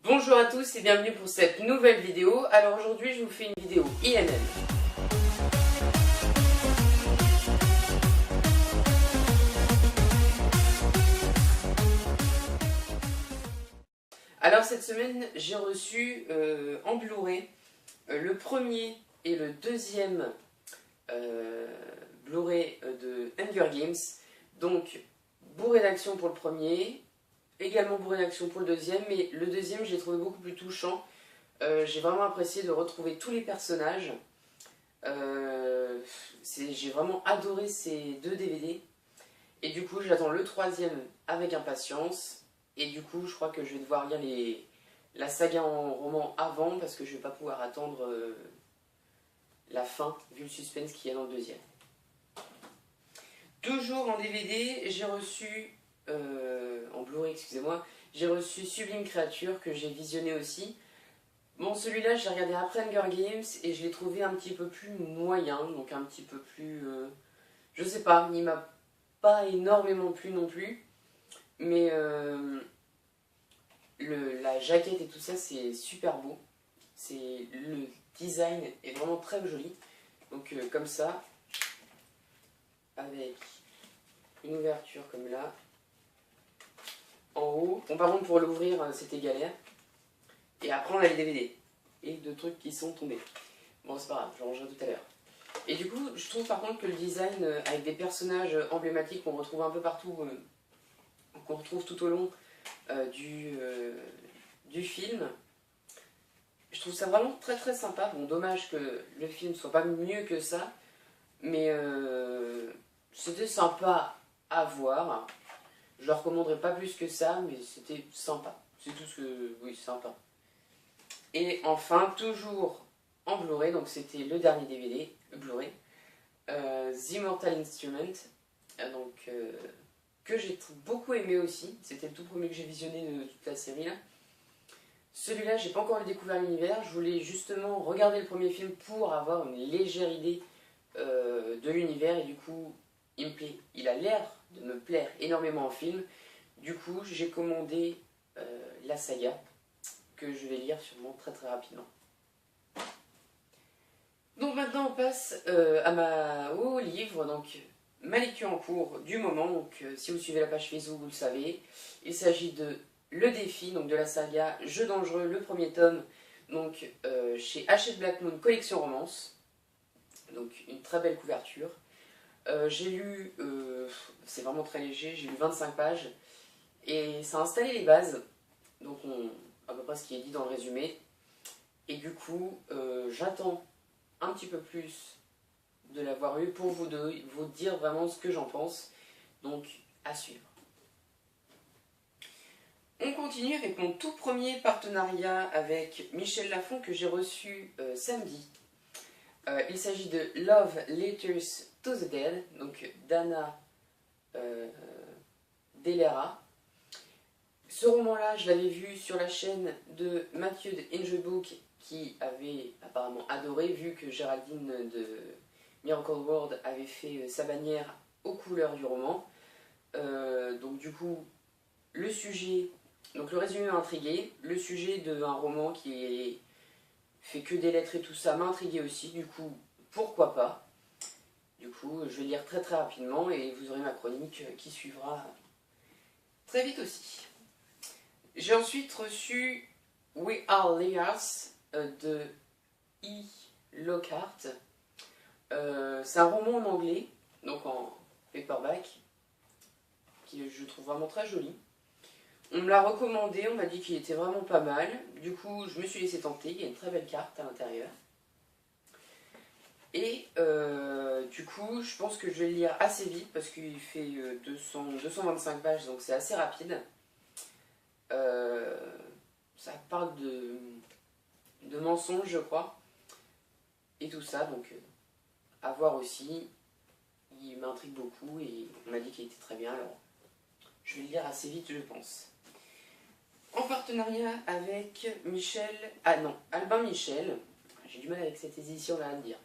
Bonjour à tous et bienvenue pour cette nouvelle vidéo. Alors aujourd'hui je vous fais une vidéo INM. Alors cette semaine j'ai reçu en Blu-ray le premier et le deuxième Blu-ray de Hunger Games. Donc bourré d'action pour le premier, également bourré d'action pour le deuxième, mais le deuxième j'ai trouvé beaucoup plus touchant. J'ai vraiment apprécié de retrouver tous les personnages. J'ai vraiment adoré ces deux DVD. Et du coup j'attends le troisième avec impatience. Et du coup je crois que je vais devoir lire la saga en roman avant, parce que je ne vais pas pouvoir attendre la fin, vu le suspense qu'il y a dans le deuxième. Toujours en DVD, j'ai reçu, en Blu-ray excusez-moi, j'ai reçu Sublime Créature que j'ai visionné aussi. Bon, celui-là j'ai regardé après Hunger Games et je l'ai trouvé un petit peu plus moyen, donc un petit peu plus... je sais pas, il m'a pas énormément plu non plus, mais la jaquette et tout ça c'est super beau. Le design est vraiment très joli, donc comme ça, avec une ouverture comme là, en haut. Bon, par contre pour l'ouvrir c'était galère. Et après on a les DVD. Et deux trucs qui sont tombés. Bon c'est pas grave, je rangerai tout à l'heure. Et du coup je trouve par contre que le design avec des personnages emblématiques qu'on retrouve un peu partout, qu'on retrouve tout au long du film, je trouve ça vraiment très très sympa. Bon, dommage que le film soit pas mieux que ça, mais c'était sympa à voir. Je le recommanderais pas plus que ça, mais c'était sympa. C'est tout ce que... oui, sympa. Et enfin, toujours en Blu-ray, donc c'était le dernier DVD, Blu-ray, The Immortal Instrument, que j'ai beaucoup aimé aussi. C'était le tout premier que j'ai visionné de toute la série là. Celui-là, j'ai pas encore découvert l'univers. Je voulais justement regarder le premier film pour avoir une légère idée de l'univers, et du coup, il me plaît. Il a l'air de me plaire énormément en film. Du coup, j'ai commandé la saga, que je vais lire sûrement très très rapidement. Donc maintenant on passe au livre, donc ma lecture en cours du moment. Donc si vous suivez la page Facebook vous le savez, il s'agit de Le Défi, donc de la saga Jeux dangereux, le premier tome, donc chez Hachette Black Moon Collection Romance. Donc une très belle couverture. J'ai lu, c'est vraiment très léger, j'ai lu 25 pages et ça a installé les bases, donc à peu près ce qui est dit dans le résumé. Et du coup j'attends un petit peu plus de l'avoir eu pour vous dire vraiment ce que j'en pense, donc à suivre. On continue avec mon tout premier partenariat avec Michel Lafon que j'ai reçu samedi. Il s'agit de Love Letters to the Dead, donc d'Anna Delera. Ce roman-là, je l'avais vu sur la chaîne de Mathieu de Angel Book, qui avait apparemment adoré, vu que Géraldine de Miracle World avait fait sa bannière aux couleurs du roman. Donc du coup, le sujet, donc le résumé m'a intrigué. Le sujet d'un roman qui fait que des lettres et tout ça m'a intrigué aussi. Du coup, pourquoi pas. Du coup, je vais lire très très rapidement et vous aurez ma chronique qui suivra très vite aussi. J'ai ensuite reçu We Are Liars de E. Lockhart. C'est un roman en anglais, donc en paperback, qui je trouve vraiment très joli. On me l'a recommandé, on m'a dit qu'il était vraiment pas mal. Du coup, je me suis laissé tenter, il y a une très belle carte à l'intérieur. Et du coup, je pense que je vais le lire assez vite, parce qu'il fait 225 pages, donc c'est assez rapide. Ça parle de mensonges, je crois, et tout ça, donc à voir aussi. Il m'intrigue beaucoup et on m'a dit qu'il était très bien, alors je vais le lire assez vite, je pense. En partenariat avec Albin Michel, j'ai du mal avec cette édition là à le dire.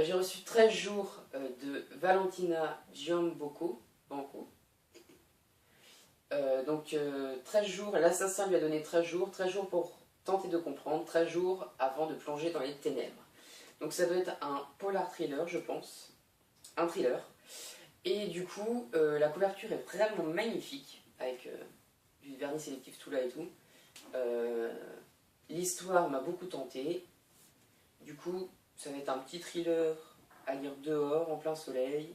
J'ai reçu 13 jours de Valentina Giambanco. Donc 13 jours, l'assassin lui a donné 13 jours pour tenter de comprendre, 13 jours avant de plonger dans les ténèbres. Donc ça doit être un polar thriller, je pense, un thriller. Et du coup, la couverture est vraiment magnifique, avec du vernis sélectif tout là et tout. L'histoire m'a beaucoup tenté. Du coup, ça va être un petit thriller à lire dehors, en plein soleil.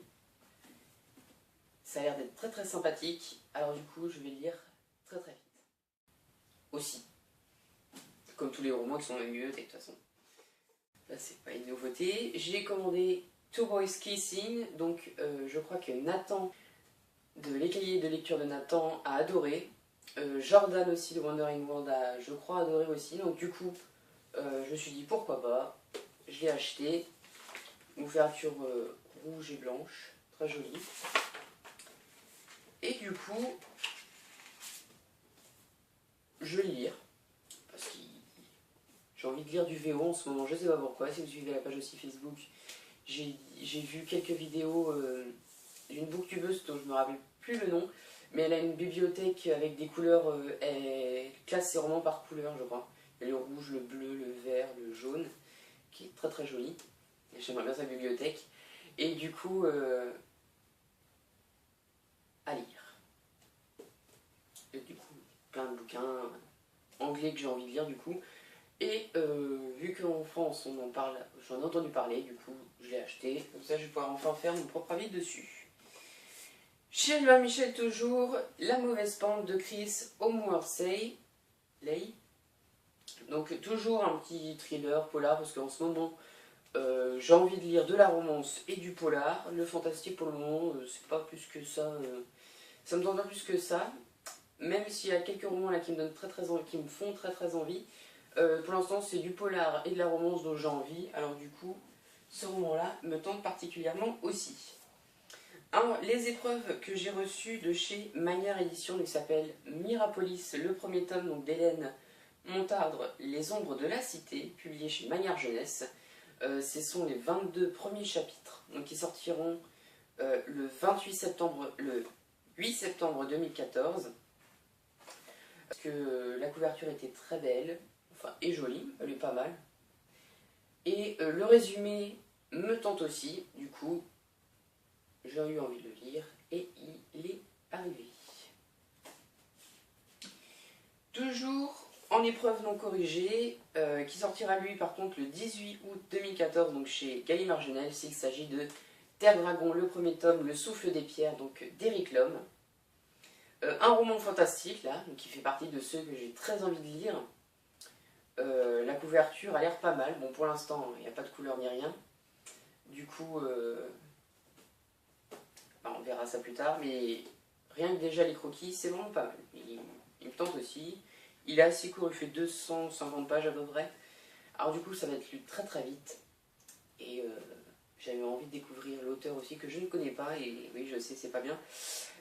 Ça a l'air d'être très très sympathique, alors du coup, je vais le lire très très vite. Aussi, comme tous les romans qui sont mieux, de toute façon. Là, c'est pas une nouveauté. J'ai commandé Two Boys Kissing, donc je crois que Nathan, de Les Cahiers de lecture de Nathan, a adoré. Jordan aussi, de Wandering World, a, je crois, adoré aussi. Donc du coup, je me suis dit pourquoi pas. Je l'ai acheté. Ouverture rouge et blanche, très jolie. Et du coup, je vais lire, parce que j'ai envie de lire du VO en ce moment, je sais pas pourquoi. Si vous suivez la page aussi Facebook, j'ai vu quelques vidéos d'une booktubeuse dont je me rappelle plus le nom, mais elle a une bibliothèque avec des couleurs, elle classe ses romans par couleur, je crois. Il y a le rouge, le bleu, le vert, le jaune, qui est très très joli. J'aimerais bien sa bibliothèque. Et du coup, à lire. Et du coup, plein de bouquins anglais que j'ai envie de lire du coup. Et vu qu'en France on en parle, j'en ai entendu parler, du coup je l'ai acheté. Comme ça je vais pouvoir enfin faire mon propre avis dessus. Chez Albin Michel toujours, La mauvaise pente de Chris Homeworthy. Donc toujours un petit thriller polar parce qu'en ce moment j'ai envie de lire de la romance et du polar. Le fantastique pour le moment c'est pas plus que ça. Ça me tente pas plus que ça. Même s'il y a quelques romans là qui me donnent qui me font très très envie. Pour l'instant c'est du polar et de la romance dont j'ai envie. Alors du coup ce roman là me tente particulièrement aussi. Alors, les épreuves que j'ai reçues de chez Magnard Édition, qui s'appelle Mirapolis, le premier tome donc d'Hélène Montardre, Les ombres de la cité, publié chez Magnard Jeunesse. Ce sont les 22 premiers chapitres donc, qui sortiront le 8 septembre 2014. Parce que la couverture était très belle, enfin, et jolie, elle est pas mal. Et le résumé me tente aussi, du coup, j'ai eu envie de le lire et il est arrivé. Toujours en épreuve non corrigée, qui sortira lui par contre le 18 août 2014, donc chez Gallimard Jeunesse. Il s'agit de Terre Dragon, le premier tome, Le souffle des pierres, donc d'Éric Lhomme. Un roman fantastique là, donc qui fait partie de ceux que j'ai très envie de lire. La couverture a l'air pas mal. Bon, pour l'instant, il n'y a pas de couleur ni rien. Du coup, on verra ça plus tard. Mais rien que déjà les croquis, c'est vraiment pas mal. Il me tente aussi. Il est assez court, il fait 250 pages à peu près. Alors du coup, ça va être lu très très vite. Et j'avais envie de découvrir l'auteur aussi que je ne connais pas. Et oui, je sais, c'est pas bien.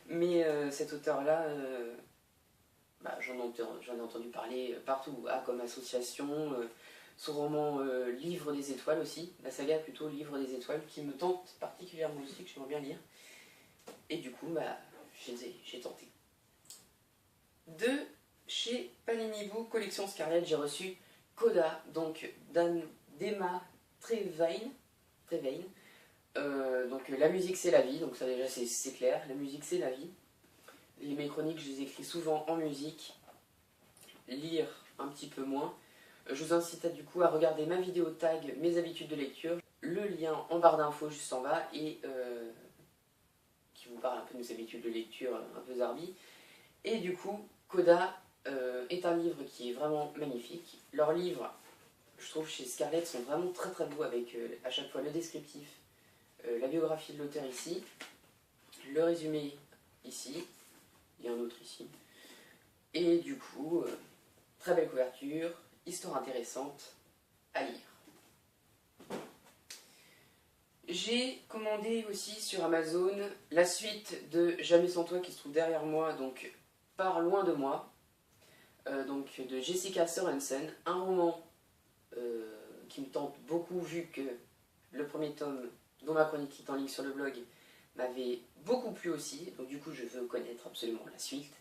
Mais cet auteur-là, j'en ai entendu parler partout. Ah, comme association, son roman Livre des étoiles aussi. La saga plutôt Livre des étoiles qui me tente particulièrement aussi, que j'aimerais bien lire. Et du coup, j'ai tenté. De chez Panini Boo, collection Scarlett, j'ai reçu Coda, donc d'Emma Trevain. Donc la musique c'est la vie, donc ça déjà c'est clair, la musique c'est la vie. Mes chroniques je les écris souvent en musique, lire un petit peu moins. Je vous incite du coup à regarder ma vidéo tag Mes habitudes de lecture, le lien en barre d'infos juste en bas et qui vous parle un peu de mes habitudes de lecture un peu zarbi. Et du coup, Coda est un livre qui est vraiment magnifique. Leurs livres, je trouve chez Scarlett, sont vraiment très très beaux avec à chaque fois le descriptif, la biographie de l'auteur ici, le résumé ici, il y a un autre ici. Et du coup, très belle couverture, histoire intéressante à lire. J'ai commandé aussi sur Amazon la suite de Jamais sans toi qui se trouve derrière moi, donc Par loin de moi, donc de Jessica Sorensen, un roman qui me tente beaucoup vu que le premier tome, dont ma chronique est en ligne sur le blog, m'avait beaucoup plu aussi, donc du coup je veux connaître absolument la suite.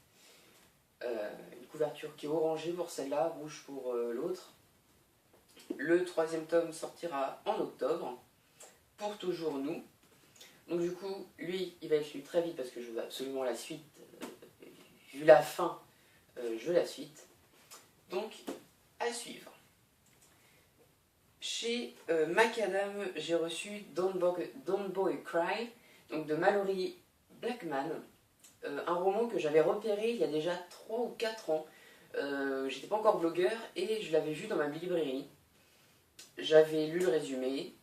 Une couverture qui est orangée pour celle-là, rouge pour l'autre. Le troisième tome sortira en octobre, pour toujours nous. Donc du coup, lui, il va être lu très vite parce que je veux absolument la suite. Vu la fin, je veux la suite. Donc, à suivre. Chez Macadam, j'ai reçu Don't Boy Cry, donc de Mallory Blackman. Un roman que j'avais repéré il y a déjà 3 ou 4 ans. J'étais pas encore blogueur et je l'avais vu dans ma librairie. J'avais lu le résumé.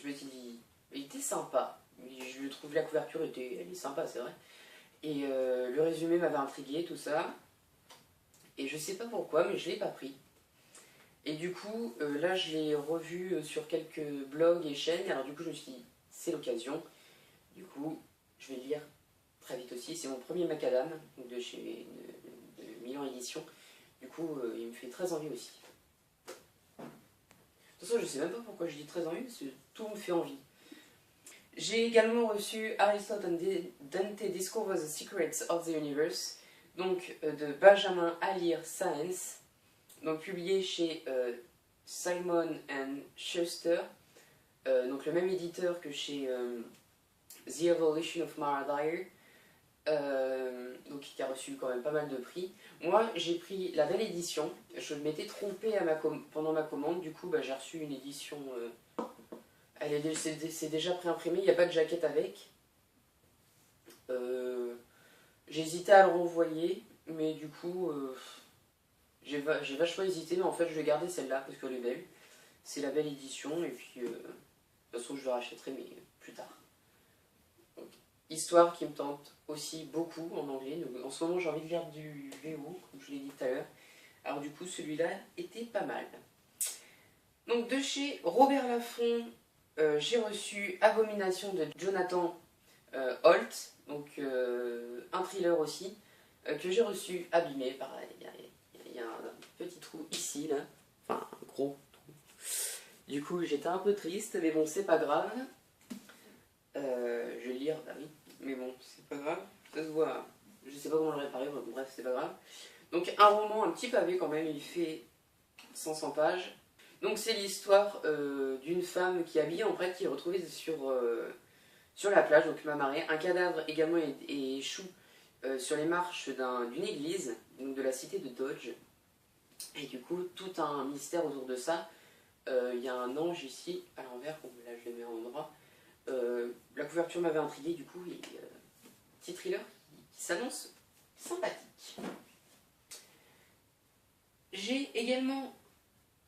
Je me suis dit, il était sympa. Je trouve la couverture elle est sympa, c'est vrai. Et le résumé m'avait intrigué, tout ça. Et je sais pas pourquoi, mais je l'ai pas pris. Et du coup, là, je l'ai revu sur quelques blogs et chaînes. Alors du coup, je me suis dit, c'est l'occasion. Du coup, je vais le lire très vite aussi. C'est mon premier Macadam, de chez de Milan Édition. Du coup, il me fait très envie aussi. De toute façon, je sais même pas pourquoi je dis très envie, parce que tout me fait envie. J'ai également reçu Aristotle and Dante Discover the Secrets of the Universe, donc de Benjamin Alire Sáenz, donc publié chez Simon & Schuster, donc le même éditeur que chez The Evolution of Mara Dyer, donc qui a reçu quand même pas mal de prix. Moi j'ai pris la belle édition, je m'étais trompée pendant ma commande, du coup j'ai reçu une édition, c'est déjà préimprimé, il n'y a pas de jaquette avec. J'hésitais à le renvoyer, mais du coup j'ai vachement hésité, mais en fait je vais garder celle-là parce qu'elle est belle. C'est la belle édition, et puis de toute façon je le rachèterai, mais plus tard. Donc, histoire qui me tente aussi beaucoup en anglais. Donc, en ce moment j'ai envie de lire du VO, comme je l'ai dit tout à l'heure. Alors du coup celui-là était pas mal. Donc de chez Robert Laffont, j'ai reçu Abomination de Jonathan Holt, donc un thriller aussi, que j'ai reçu abîmé, pareil, il y a un petit trou ici, là, enfin un gros trou. Du coup j'étais un peu triste, mais bon c'est pas grave. Je vais lire, bah oui, mais bon c'est pas grave, ça se voit, je sais pas comment le réparer, bon, bref c'est pas grave. Donc un roman, un petit pavé quand même, il fait 500 pages. Donc c'est l'histoire d'une femme qui est habillée en prêtre qui est retrouvée sur la plage, donc la marée. Un cadavre également échoue sur les marches d'une église, donc de la cité de Dodge. Et du coup, tout un mystère autour de ça. Il y a un ange ici, à l'envers, là je le mets en endroit. La couverture m'avait intrigué, du coup, et petit thriller qui s'annonce sympathique. J'ai également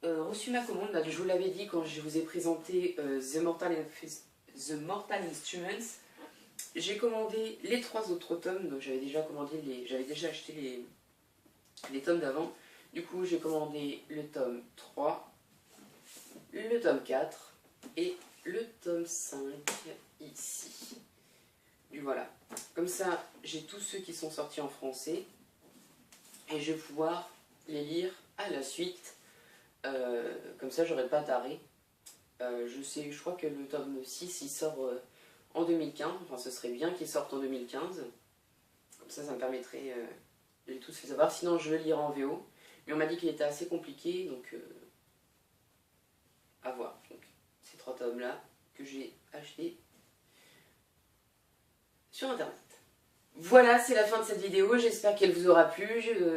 reçu ma commande, je vous l'avais dit quand je vous ai présenté The Mortal Instruments. J'ai commandé les 3 autres tomes, donc j'avais déjà acheté les tomes d'avant. Du coup j'ai commandé le tome 3, le tome 4 et le tome 5 ici. Et voilà, comme ça j'ai tous ceux qui sont sortis en français et je vais pouvoir les lire à la suite. Comme ça j'aurai pas taré. Je crois que le tome 6 il sort en 2015, enfin ce serait bien qu'il sorte en 2015. Comme ça me permettrait de les tous les savoir. Sinon je vais le lire en VO, mais on m'a dit qu'il était assez compliqué, donc à voir. Donc ces 3 tomes là que j'ai achetés sur internet. Voilà, c'est la fin de cette vidéo, j'espère qu'elle vous aura plu.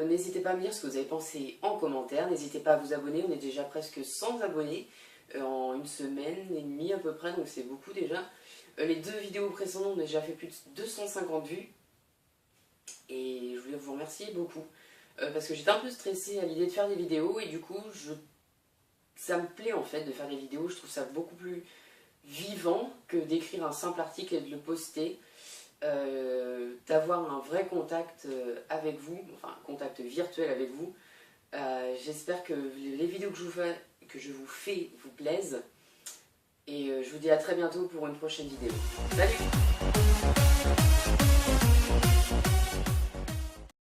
N'hésitez pas à me dire ce que vous avez pensé en commentaire, n'hésitez pas à vous abonner, on est déjà presque 100 abonnés en une semaine et demie à peu près, donc c'est beaucoup déjà. Les 2 vidéos précédentes ont déjà fait plus de 250 vues, et je voulais vous remercier beaucoup, parce que j'étais un peu stressée à l'idée de faire des vidéos, et du coup, ça me plaît en fait de faire des vidéos, je trouve ça beaucoup plus vivant que d'écrire un simple article et de le poster. D'avoir un vrai contact avec vous, enfin un contact virtuel avec vous. J'espère que les vidéos que je vous fais vous plaisent. Et je vous dis à très bientôt pour une prochaine vidéo. Salut!